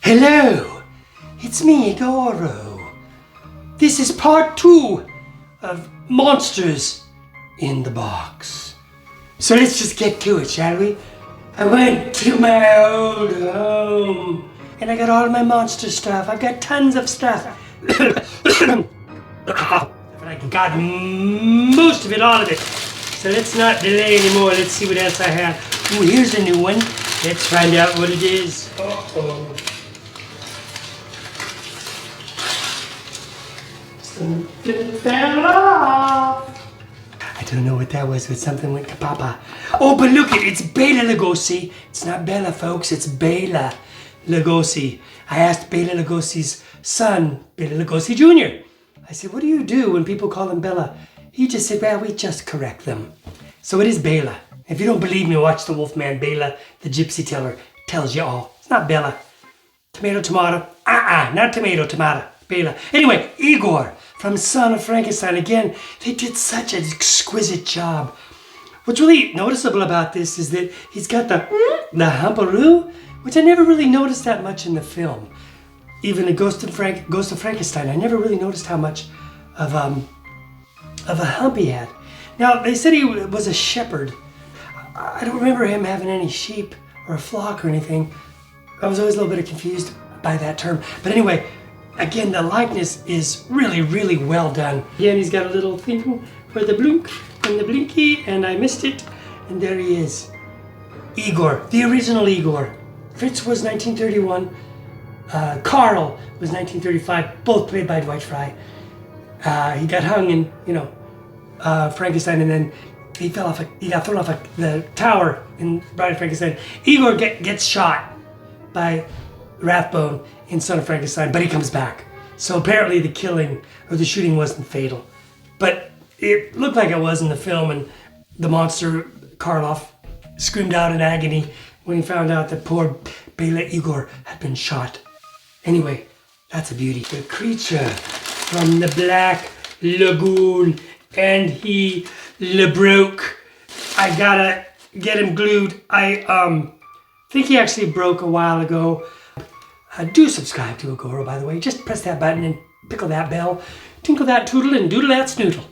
Hello, it's me, Igorro. This is part 2 of Monsters in the Box. So let's just get to it, shall we? I went to my old home and I got all my monster stuff. I've got tons of stuff. But I got most of it, all of it. So let's not delay anymore. Let's see what else I have. Ooh, here's a new one. Let's find out what it is. Uh-oh. Something fell off. I don't know what that was, but something went kapapa. Oh, but look, it's Bela Lugosi. It's not Bella, folks. It's Bela Lugosi. I asked Bela Lugosi's son, Bela Lugosi Jr. I said, what do you do when people call him Bella? He just said, well, we just correct them. So it is Bela. If you don't believe me, watch the Wolfman. Bela, the gypsy teller, tells you all. It's not Bella. Tomato, tomato. Not tomato, tomato. Bela. Anyway, Igor from Son of Frankenstein. Again, they did such an exquisite job. What's really noticeable about this is that he's got the humperoo, which I never really noticed that much in the film. Even in Ghost of Frankenstein, I never really noticed how much of a hump he had. Now, they said he was a shepherd. I don't remember him having any sheep or a flock or anything. I was always a little bit confused by that term. But anyway, again, the likeness is really, really well done. Again, he's got a little thing for the blink and the blinky, and I missed it. And there he is. Igor, the original Igor. Fritz was 1931. Carl was 1935, both played by Dwight Frye. He got hung in, Frankenstein, and then he got thrown off the tower in Bride of Frankenstein. Igor gets shot by Rathbone in Son of Frankenstein, but he comes back. So apparently the killing or the shooting wasn't fatal, but it looked like it was in the film, and the monster Karloff screamed out in agony when he found out that poor Bela Igor had been shot. Anyway, that's a beauty. The creature from the Black Lagoon, and he broke. I gotta get him glued. I think he actually broke a while ago. Do subscribe to Igorro, by the way. Just press that button and pickle that bell, tinkle that tootle, and doodle that snoodle.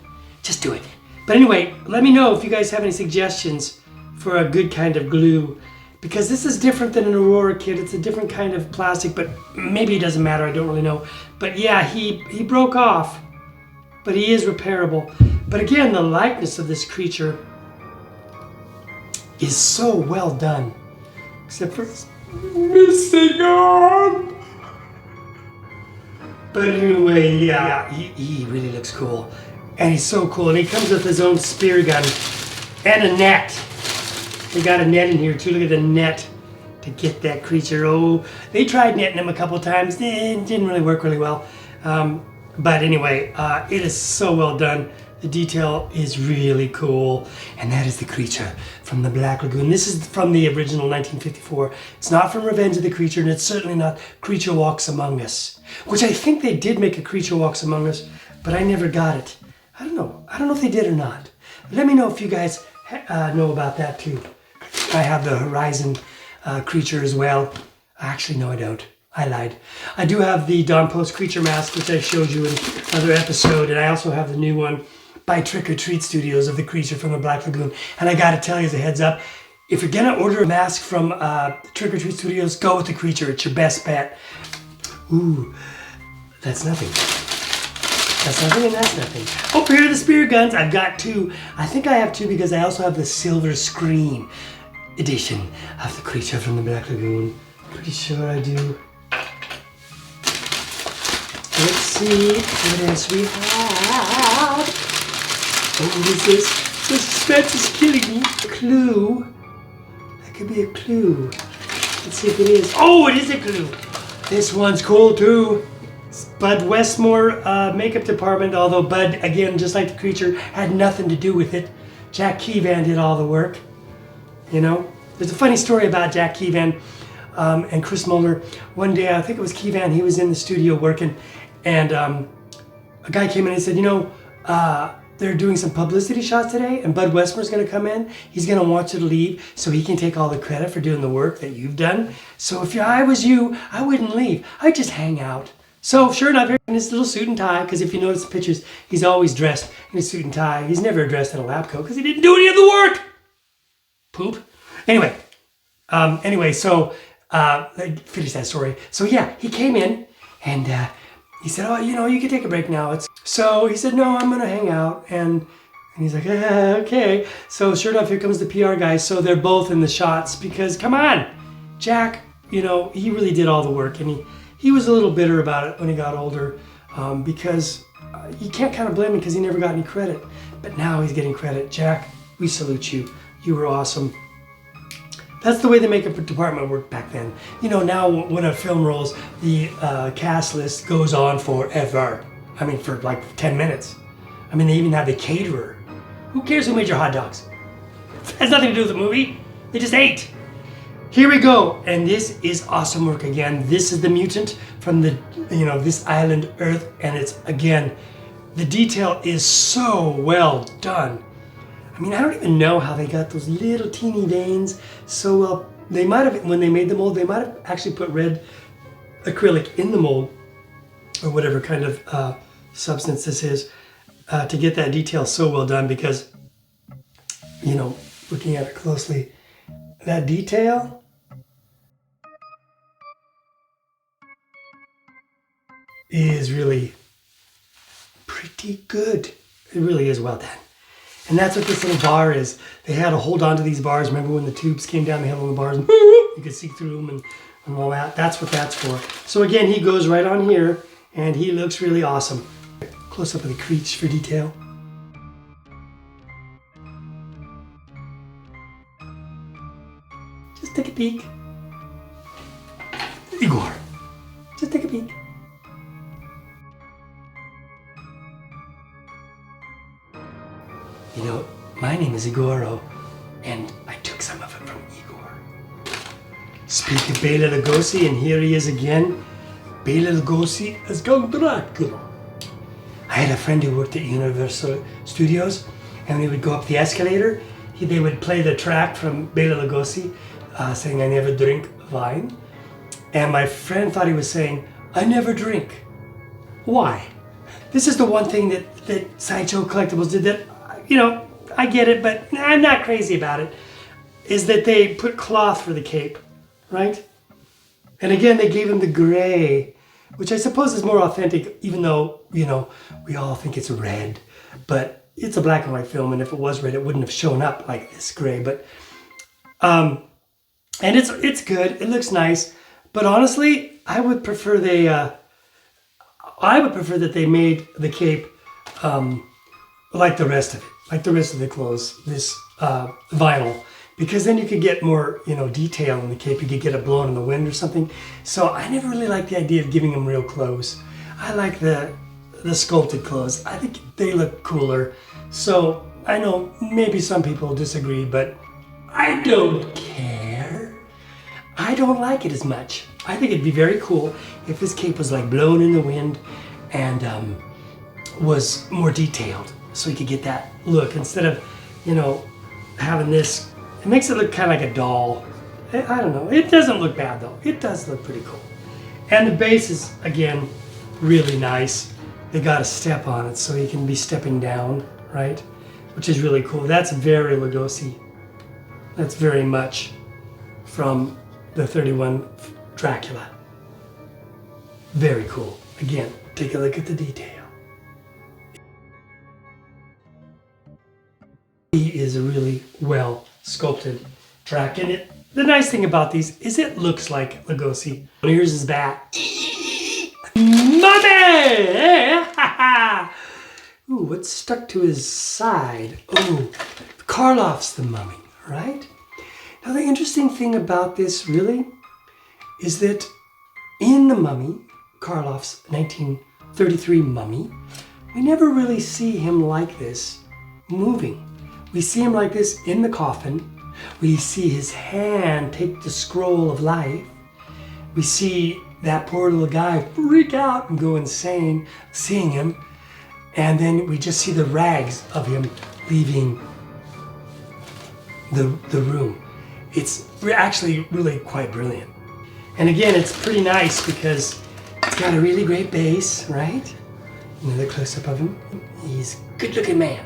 Just do it. But anyway, let me know if you guys have any suggestions for a good kind of glue, because this is different than an Aurora kit. It's a different kind of plastic, but maybe it doesn't matter. I don't really know. But yeah, he broke off, but he is repairable. But again, the likeness of this creature is so well done, except for his missing arm. But anyway, yeah, he really looks cool. And he's so cool. And he comes with his own spear gun and a net. They got a net in here too. Look at the net to get that creature. Oh, they tried netting him a couple times. It didn't really work really well. But anyway, it is so well done. The detail is really cool. And that is the creature from the Black Lagoon. This is from the original 1954. It's not from Revenge of the Creature, and it's certainly not Creature Walks Among Us, which I think they did make a Creature Walks Among Us, but I never got it. I don't know. I don't know if they did or not. Let me know if you guys know about that too. I have the Horizon creature as well. Actually, no, I don't. I lied. I do have the Dawn Post creature mask, which I showed you in another episode, and I also have the new one by Trick or Treat Studios of the creature from the Black Lagoon. And I gotta tell you as a heads up, if you're gonna order a mask from Trick or Treat Studios, go with the creature. It's your best bet. Ooh, that's nothing. That's nothing and that's nothing. Oh, here are the spear guns. I've got 2. I think I have 2 because I also have the silver screen edition of the creature from the Black Lagoon. Pretty sure I do. Let's see what else we have. Oh, what is this? The suspense is killing me. A clue. That could be a clue. Let's see if it is. Oh, it is a clue. This one's cool too. It's Bud Westmore makeup department, although Bud, again, just like the creature, had nothing to do with it. Jack Keevan did all the work. You know? There's a funny story about Jack Keevan and Chris Muller. One day, I think it was Keevan, he was in the studio working, and a guy came in and said, they're doing some publicity shots today, and Bud Westmore's going to come in. He's going to want you to leave so he can take all the credit for doing the work that you've done. So if I was you, I wouldn't leave. I'd just hang out. So sure enough, here in his little suit and tie, because if you notice the pictures, he's always dressed in a suit and tie. He's never dressed in a lab coat because he didn't do any of the work. Poop. Anyway, so finish that story. So yeah, he came in and he said, oh, you know, you can take a break now. So he said, no, I'm going to hang out. And he's like, okay. So sure enough, here comes the PR guy. So they're both in the shots because, come on, Jack, you know, he really did all the work. And he was a little bitter about it when he got older because you can't kind of blame him because he never got any credit. But now he's getting credit. Jack, we salute you. You were awesome. That's the way the makeup department worked back then. You know, now when a film rolls, the cast list goes on forever. I mean, for like 10 minutes. I mean, they even have the caterer. Who cares who made your hot dogs? It has nothing to do with the movie. They just ate. Here we go. And this is awesome work again. This is the mutant from the, you know, this island Earth. And it's, again, the detail is so well done. I mean, I don't even know how they got those little teeny veins so well. They might have, when they made the mold, they might have actually put red acrylic in the mold or whatever kind of substance this is to get that detail so well done because, you know, looking at it closely, that detail is really pretty good. It really is well done. And that's what this little bar is. They had to hold on to these bars. Remember when the tubes came down, they had little bars and you could see through them and all that. That's what that's for. So again, he goes right on here and he looks really awesome. Close up of the creech for detail. Just take a peek. Igorro. Just take a peek. You know, my name is Igorro, and I took some of it from Igor. Speak of Bela Lugosi, and here he is again. Bela Lugosi as Count Dracula. I had a friend who worked at Universal Studios, and when he would go up the escalator, they would play the track from Bela Lugosi, saying, I never drink wine. And my friend thought he was saying, I never drink. Why? This is the one thing that Sideshow Collectibles did that, you know, I get it, but I'm not crazy about it, is that they put cloth for the cape, right? And again, they gave him the gray, which I suppose is more authentic, even though, you know, we all think it's red, but it's a black and white film, and if it was red, it wouldn't have shown up like this gray, but, and it's good, it looks nice, but honestly, I would prefer that they made the cape, like the rest of it. Like the rest of the clothes, this vinyl, because then you could get more, you know, detail in the cape. You could get it blown in the wind or something. So I never really liked the idea of giving them real clothes. I like the sculpted clothes. I think they look cooler. So I know maybe some people disagree, but I don't care. I don't like it as much. I think it'd be very cool if this cape was like blown in the wind and was more detailed. So you could get that look instead of, you know, having this. It makes it look kind of like a doll. I don't know. It doesn't look bad though. It does look pretty cool. And the base is, again, really nice. They got a step on it so you can be stepping down, right? Which is really cool. That's very Lugosi. That's very much from the 31 Dracula. Very cool. Again, take a look at the detail. He is a really well sculpted track, and the nice thing about these is it looks like Lugosi. Here's his bat. Mummy! Ooh, what's stuck to his side? Oh, Karloff's the mummy, right? Now the interesting thing about this really is that in the mummy, Karloff's 1933 mummy, we never really see him like this moving. We see him like this in the coffin. We see his hand take the scroll of life. We see that poor little guy freak out and go insane seeing him. And then we just see the rags of him leaving the room. It's actually really quite brilliant. And again, it's pretty nice because it's got a really great base, right? Another close-up of him. He's a good-looking man.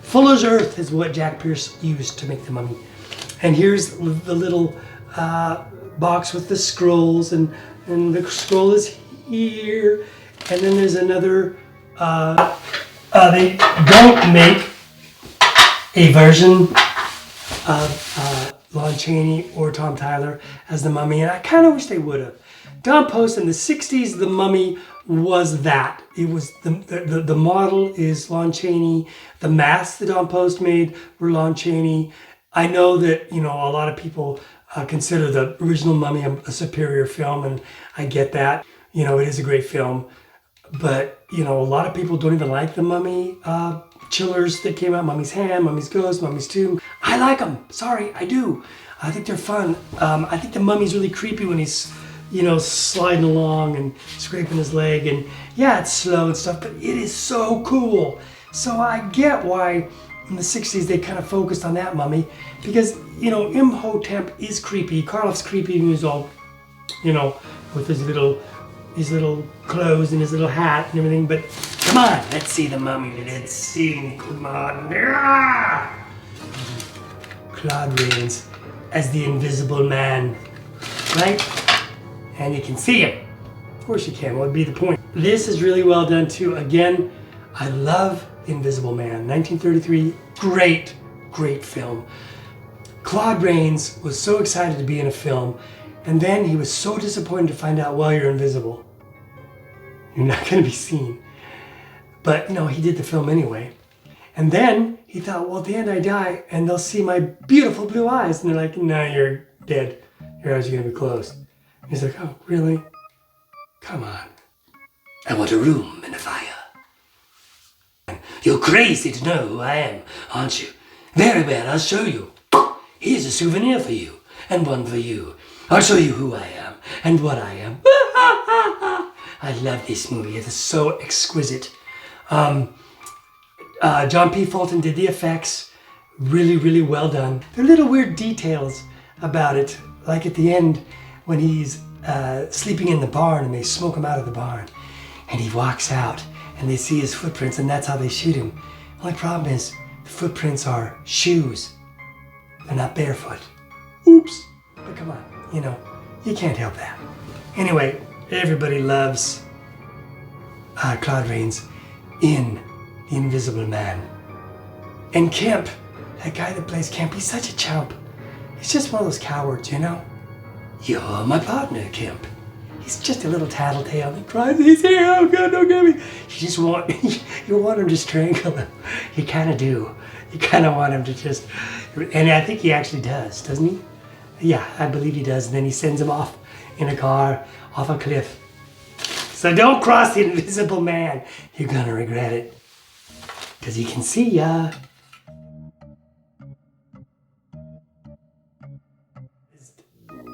Fuller's Earth is what Jack Pierce used to make the mummy. And here's the little box with the scrolls, and the scroll is here. And then there's another, they don't make a version of Lon Chaney or Tom Tyler as the mummy, and I kind of wish they would have. Don Post in the 60s, the mummy was that. It was the model is Lon Chaney. The masks that Don Post made were Lon Chaney. I know that, you know, a lot of people consider the original Mummy a superior film, and I get that. You know, it is a great film, but, you know, a lot of people don't even like the Mummy chillers that came out. Mummy's Hand, Mummy's Ghost, Mummy's Tomb. I like them. Sorry, I do. I think they're fun. I think the Mummy's really creepy when he's, you know, sliding along and scraping his leg, and yeah, it's slow and stuff, but it is so cool. So I get why in the 60s they kind of focused on that mummy, because, you know, Imhotep is creepy. Karloff's creepy, and he's all, you know, with his little clothes and his little hat and everything, but come on, let's see the mummy. Let's see. Come on. Claude Rains as the Invisible Man, right? And you can see him. Of course you can. What would be the point? This is really well done too. Again, I love The Invisible Man. 1933, great film. Claude Rains was so excited to be in a film, and then he was so disappointed to find out, well, you're invisible. You're not going to be seen. But, you know, he did the film anyway. And then he thought, well, at the end I die, and they'll see my beautiful blue eyes. And they're like, no, you're dead. Your eyes are going to be closed. And he's like, oh, really? Come on. I want a room and a fire. You're crazy to know who I am, aren't you? Very well, I'll show you. Here's a souvenir for you, and one for you. I'll show you who I am, and what I am. I love this movie. It is so exquisite. John P. Fulton did the effects. Really well done. There are little weird details about it, like at the end when he's sleeping in the barn and they smoke him out of the barn. And he walks out and they see his footprints, and that's how they shoot him. Only problem is the footprints are shoes. They're not barefoot. Oops. But come on, you know, you can't help that. Anyway, everybody loves Claude Rains in The Invisible Man. And Kemp, that guy that plays Kemp, he's such a chump. He's just one of those cowards, you know? You're my partner, Kemp. He's just a little tattletale that cries, he's here, oh God, don't get me. You want him to strangle him. You kind of do. You kind of want him to just, and I think he actually does, doesn't he? Yeah, I believe he does. And then he sends him off in a car, off a cliff. So don't cross the Invisible Man. You're gonna regret it. Because he can see ya.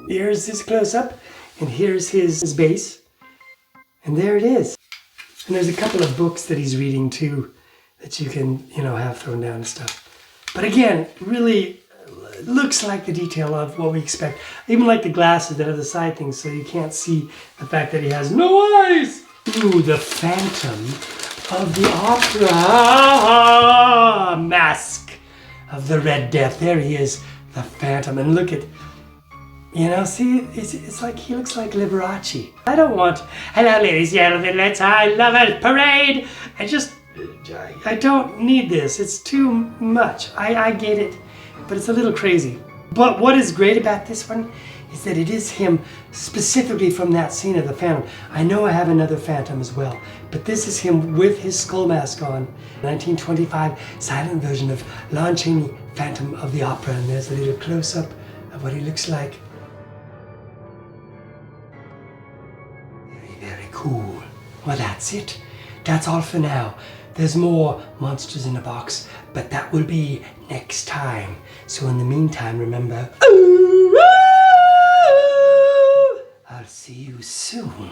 Here's his close-up, and here's his base. And there it is. And there's a couple of books that he's reading too that you can, you know, have thrown down and stuff. But again, really looks like the detail of what we expect. Even like the glasses that have the side things so you can't see the fact that he has no eyes. Ooh, the Phantom of the Opera. Mask of the Red Death. There he is, the Phantom. And look at, you know, see, it's like he looks like Liberace. I don't want, hello ladies and gentlemen, let's I love it parade. I don't need this. It's too much. I get it, but it's a little crazy. But what is great about this one is that it is him specifically from that scene of the Phantom. I know I have another Phantom as well, but this is him with his skull mask on. 1925 silent version of Lon Chaney, Phantom of the Opera, and there's a little close-up of what he looks like. Very cool. Well, that's it. That's all for now. There's more Monsters in a Box, but that will be next time. So in the meantime, remember, I'll see you soon.